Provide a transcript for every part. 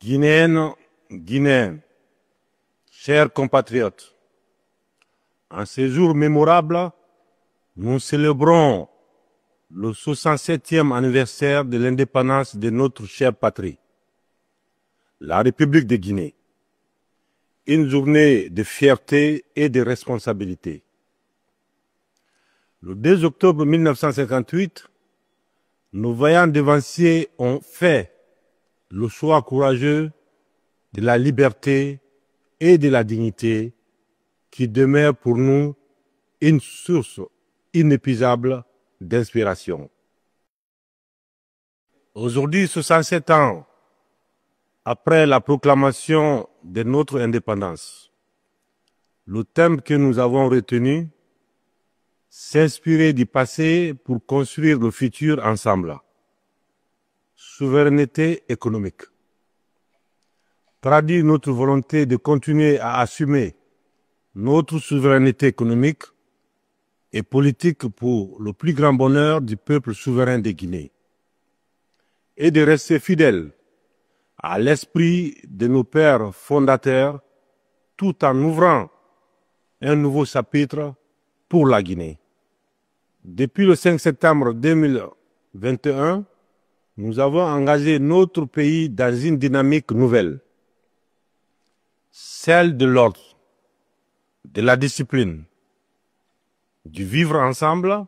Guinéennes, Guinéens, chers compatriotes, en ces jours mémorables, nous célébrons le 67e anniversaire de l'indépendance de notre chère patrie, la République de Guinée. Une journée de fierté et de responsabilité. Le 2 octobre 1958, nos vaillants devanciers ont fait le choix courageux de la liberté et de la dignité qui demeure pour nous une source inépuisable d'inspiration. Aujourd'hui, 67 ans après la proclamation de notre indépendance, le thème que nous avons retenu, s'inspirer du passé pour construire le futur ensemble. Souveraineté économique. Traduit notre volonté de continuer à assumer notre souveraineté économique et politique pour le plus grand bonheur du peuple souverain de Guinée et de rester fidèles à l'esprit de nos pères fondateurs tout en ouvrant un nouveau chapitre pour la Guinée. Depuis le 5 septembre 2021, nous avons engagé notre pays dans une dynamique nouvelle, celle de l'ordre, de la discipline, du vivre ensemble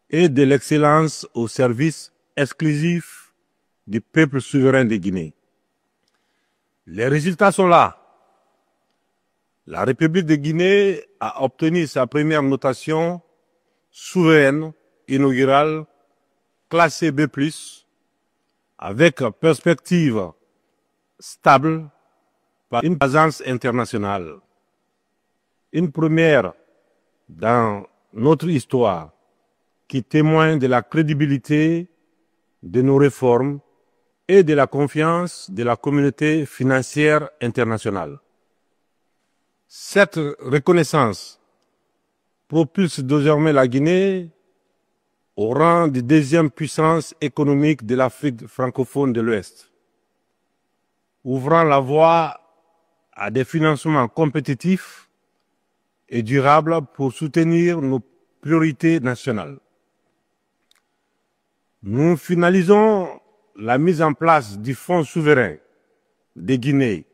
et de l'excellence au service exclusif du peuple souverain de Guinée. Les résultats sont là. La République de Guinée a obtenu sa première notation souveraine inaugurale classée B+, avec perspective stable par une agence internationale. Une première dans notre histoire qui témoigne de la crédibilité de nos réformes et de la confiance de la communauté financière internationale. Cette reconnaissance propulse désormais la Guinée au rang de deuxième puissance économique de l'Afrique francophone de l'Ouest, ouvrant la voie à des financements compétitifs et durables pour soutenir nos priorités nationales. Nous finalisons la mise en place du Fonds souverain de Guinée,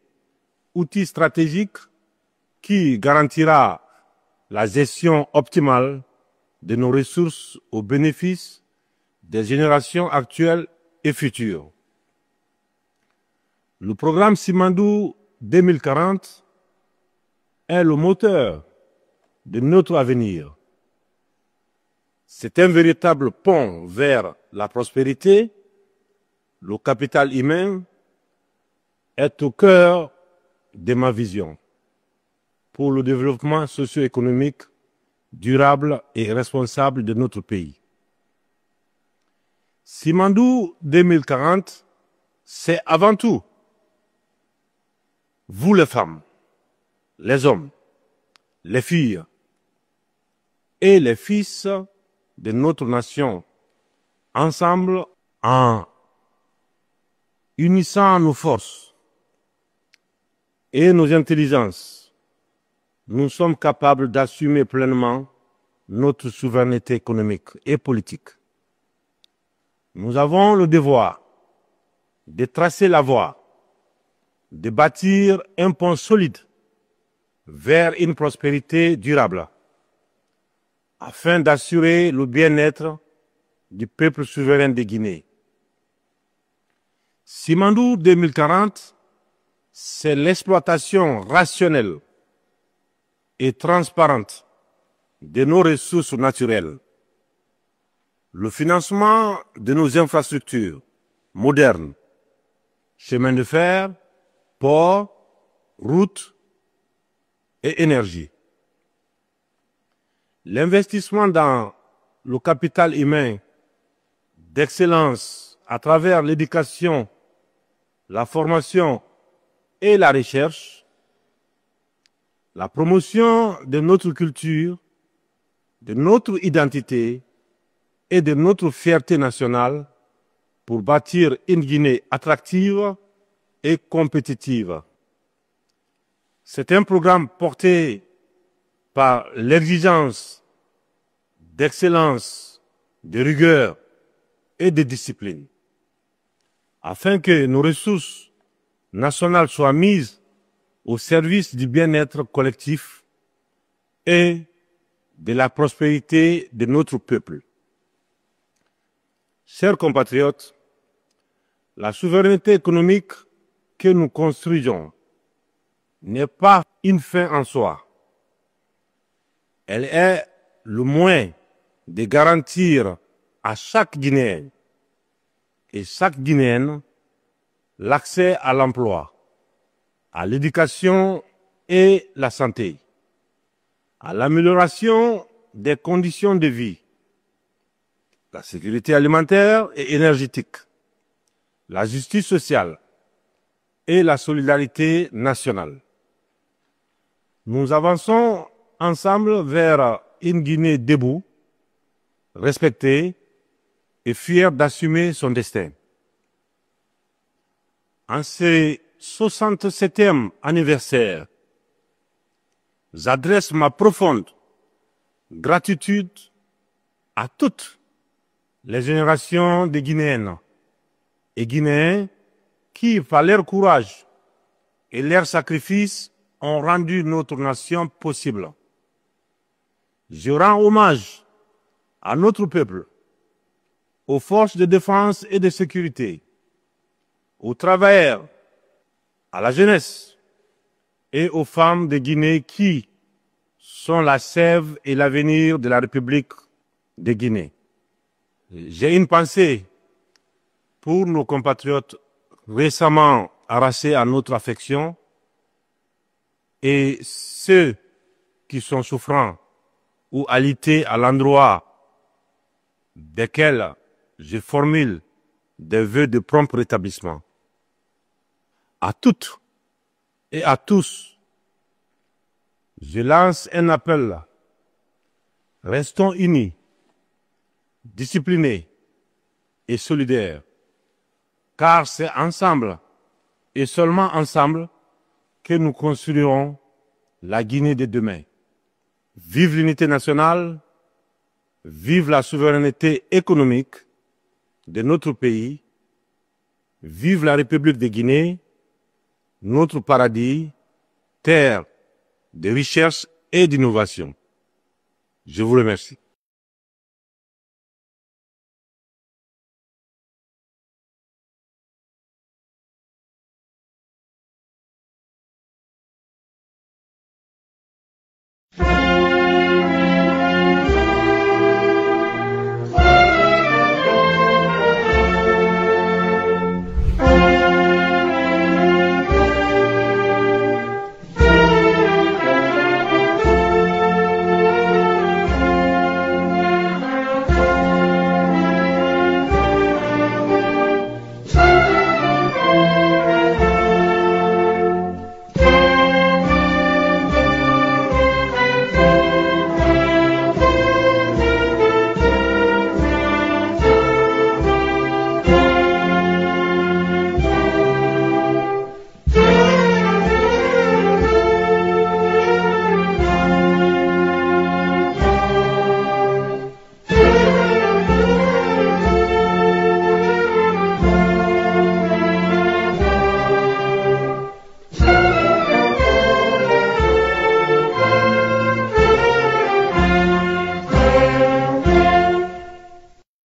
outil stratégique qui garantira la gestion optimale de nos ressources au bénéfice des générations actuelles et futures. Le programme Simandou 2040 est le moteur de notre avenir. C'est un véritable pont vers la prospérité. Le capital humain est au cœur de ma vision pour le développement socio-économique durable et responsable de notre pays. Simandou 2040, c'est avant tout vous les femmes, les hommes, les filles et les fils de notre nation, ensemble en unissant nos forces et nos intelligences, nous sommes capables d'assumer pleinement notre souveraineté économique et politique. Nous avons le devoir de tracer la voie, de bâtir un pont solide vers une prospérité durable, afin d'assurer le bien-être du peuple souverain de Guinée. Simandou 2040, c'est l'exploitation rationnelle et transparente de nos ressources naturelles, le financement de nos infrastructures modernes, chemins de fer, ports, routes et énergie. L'investissement dans le capital humain d'excellence à travers l'éducation, la formation et la recherche, la promotion de notre culture, de notre identité et de notre fierté nationale pour bâtir une Guinée attractive et compétitive. C'est un programme porté par l'exigence d'excellence, de rigueur et de discipline, afin que nos ressources nationales soient mises au service du bien-être collectif et de la prospérité de notre peuple. Chers compatriotes, la souveraineté économique que nous construisons n'est pas une fin en soi. Elle est le moyen de garantir à chaque Guinéen et chaque Guinéenne l'accès à l'emploi, à l'éducation et la santé, à l'amélioration des conditions de vie, la sécurité alimentaire et énergétique, la justice sociale et la solidarité nationale. Nous avançons ensemble vers une Guinée debout, respectée et fière d'assumer son destin. En ce 67e anniversaire, j'adresse ma profonde gratitude à toutes les générations de Guinéennes et Guinéens qui, par leur courage et leur sacrifice, ont rendu notre nation possible. Je rends hommage à notre peuple, aux forces de défense et de sécurité, aux travailleurs, à la jeunesse et aux femmes de Guinée qui sont la sève et l'avenir de la République de Guinée. J'ai une pensée pour nos compatriotes récemment arrachés à notre affection et ceux qui sont souffrants ou alités à l'endroit desquels je formule des vœux de prompt rétablissement. À toutes et à tous, je lance un appel. Restons unis, disciplinés et solidaires, car c'est ensemble et seulement ensemble que nous construirons la Guinée de demain. Vive l'unité nationale, vive la souveraineté économique de notre pays, vive la République de Guinée, notre paradis, terre de richesse et d'innovation. Je vous remercie.